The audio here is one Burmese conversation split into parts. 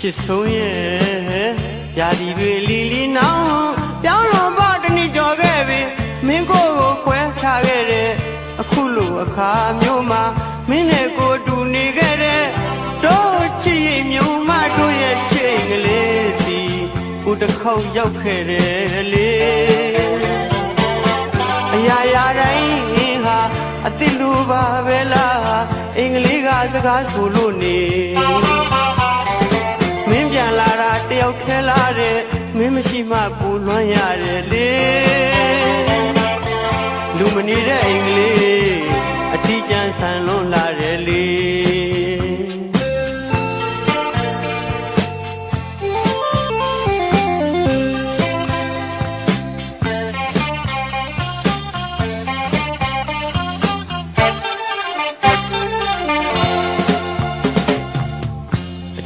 စ်ဆုံးရဲ့ရာဒီတွေလီလီနောင်ပြောင်းလို့ပါတနည်းကြော်ခဲ့ပြီမင်းကိုခွဲထားခဲ့တဲ့အခုလိုအခါမျိုးမှာမင်းနဲ့ကိုတူနေခဲ့တဲ့တို့ချစ်ရင်မြုံမတို့ရဲ့ချိန်ကလေးစီကိုတစ်ခေါက်ရောက်ခဲ့တယ်လေအရာရာတိုင်းဟာအတိလူပါပဲလားအင်္ဂလိပ်ကစကားဆိုလို့နေမင်းပြန်လာတာတယောက်ခဲလာတဲ့မင်းမရှိမှပူလွှမ်းရတယ်လေလူမနေတဲ့အင်္ဂလိပ်အထီးကျန်ဆန်လွန်လာတယ်လေ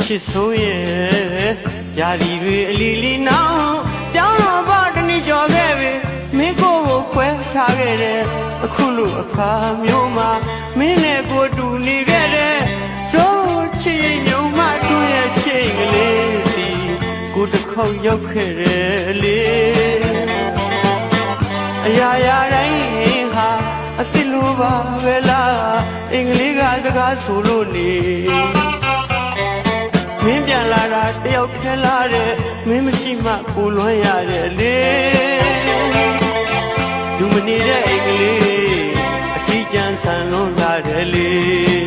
ချစ်ဆုံးရဲ့ရာဒီတွေအလီလီနောင်ပြောင်းတော့ပါတနည်းကြော်ခဲ့ပြီမင်းကိုခွဲထားခဲ့တဲ့အခုလိုအခါမျိုးမှာမင်းနဲ့ကိုတူနေခဲ့တဲ့တို့ချစ်ရင်မြုံမတို့ရဲ့ချိန်ကလေးစီကိုတစ်ခေါက်ရောက်ခဲ့တယ်လေအရာရာတိုင်းဟာအတိလိုပါပဲလားအင်္ဂလိပ်ကစကားဆိုလို့နေမင်းပြန်လာတာတယောက်ခဲလာတဲ့မင်းမရှိမှပူလွှမ်းရတယ်လေလူမနေတဲ့အင်္ဂလိပ်အထီးကျန်ဆန်လွန်လာတယ်လေ